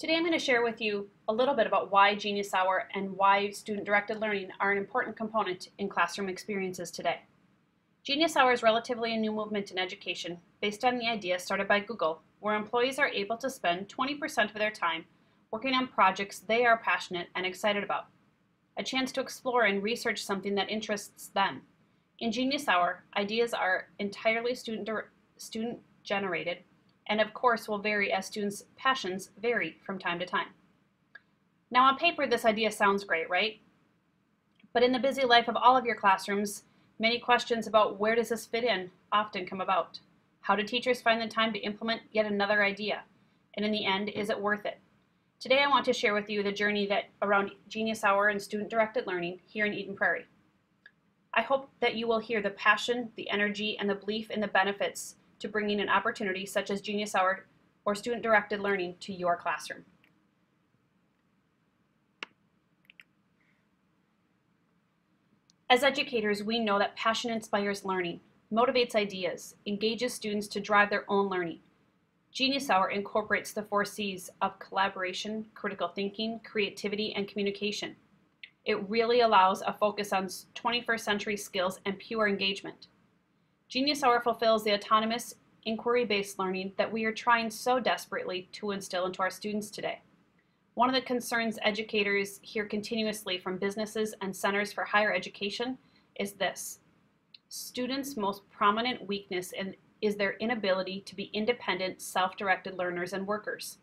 Today I'm going to share with you a little bit about why Genius Hour and why student-directed learning are an important component in classroom experiences today. Genius Hour is relatively a new movement in education based on the idea started by Google, where employees are able to spend 20% of their time working on projects they are passionate and excited about. A chance to explore and research something that interests them. In Genius Hour, ideas are entirely student-generated and of course will vary as students' passions vary from time to time. Now on paper this idea sounds great, right? But in the busy life of all of your classrooms, many questions about where does this fit in often come about. How do teachers find the time to implement yet another idea? And in the end, is it worth it? Today I want to share with you the journey around Genius Hour and student-directed learning here in Eden Prairie. I hope that you will hear the passion, the energy, and the belief in the benefits to bringing an opportunity such as Genius Hour or student-directed learning to your classroom. As educators, we know that passion inspires learning, motivates ideas, engages students to drive their own learning. Genius Hour incorporates the 4 C's of collaboration, critical thinking, creativity, and communication. It really allows a focus on 21st century skills and pure engagement. Genius Hour fulfills the autonomous, inquiry-based learning that we are trying so desperately to instill into our students today. One of the concerns educators hear continuously from businesses and centers for higher education is this: students' most prominent weakness is their inability to be independent, self-directed learners and workers.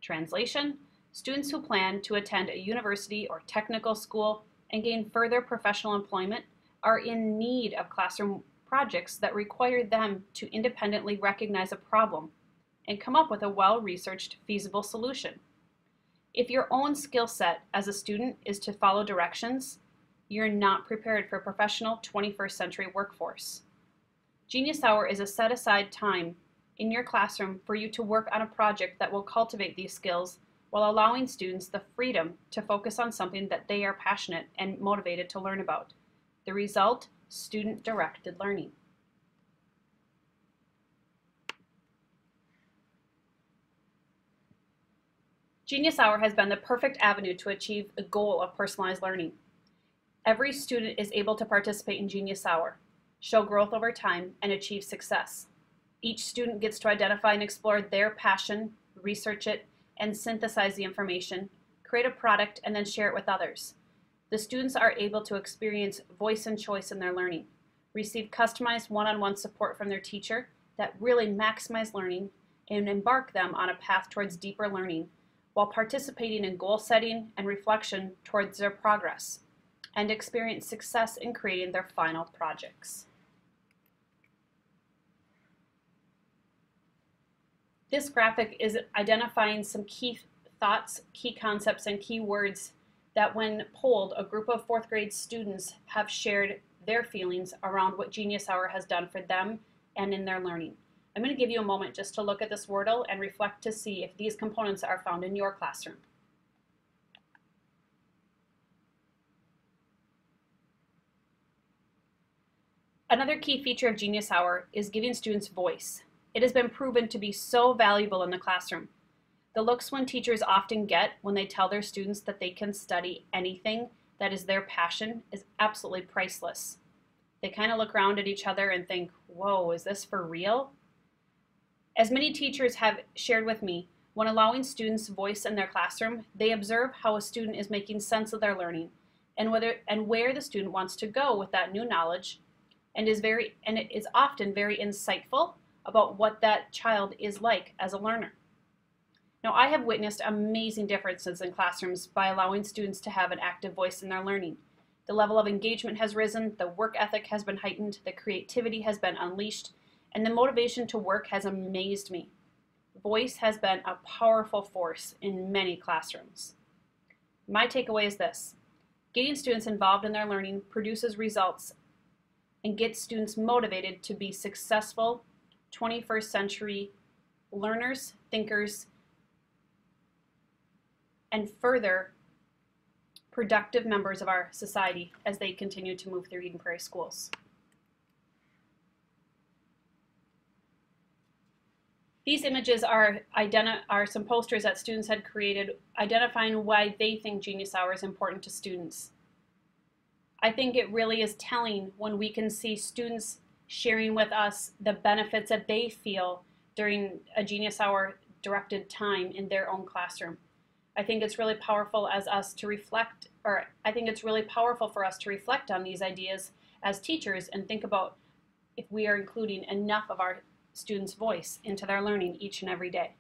Translation: students who plan to attend a university or technical school and gain further professional employment are in need of classroom projects that require them to independently recognize a problem and come up with a well-researched, feasible solution. If your own skill set as a student is to follow directions, you're not prepared for a professional 21st century workforce. Genius Hour is a set-aside time in your classroom for you to work on a project that will cultivate these skills while allowing students the freedom to focus on something that they are passionate and motivated to learn about. The result: student-directed learning. Genius Hour has been the perfect avenue to achieve the goal of personalized learning. Every student is able to participate in Genius Hour, show growth over time, and achieve success. Each student gets to identify and explore their passion, research it, and synthesize the information, create a product, and then share it with others. The students are able to experience voice and choice in their learning, receive customized one-on-one support from their teacher that really maximize learning, and embark them on a path towards deeper learning while participating in goal setting and reflection towards their progress, and experience success in creating their final projects. This graphic is identifying some key thoughts, key concepts, and key words that when polled, a group of 4th grade students have shared their feelings around what Genius Hour has done for them and in their learning. I'm going to give you a moment just to look at this Wordle and reflect to see if these components are found in your classroom. Another key feature of Genius Hour is giving students voice. It has been proven to be so valuable in the classroom. The looks when teachers often get when they tell their students that they can study anything that is their passion is absolutely priceless. They kind of look around at each other and think, whoa, is this for real? As many teachers have shared with me, when allowing students voice in their classroom, they observe how a student is making sense of their learning and where the student wants to go with that new knowledge, and it is often very insightful about what that child is like as a learner. Now, I have witnessed amazing differences in classrooms by allowing students to have an active voice in their learning. The level of engagement has risen, the work ethic has been heightened, the creativity has been unleashed, and the motivation to work has amazed me. Voice has been a powerful force in many classrooms. My takeaway is this: getting students involved in their learning produces results and gets students motivated to be successful 21st century learners, thinkers, and further productive members of our society as they continue to move through Eden Prairie schools. These images are some posters that students had created identifying why they think Genius Hour is important to students. I think it really is telling when we can see students sharing with us the benefits that they feel during a Genius Hour directed time in their own classroom. I think it's really powerful as us to reflect, or I think it's really powerful for us to reflect on these ideas as teachers and think about if we are including enough of our students' voice into their learning each and every day.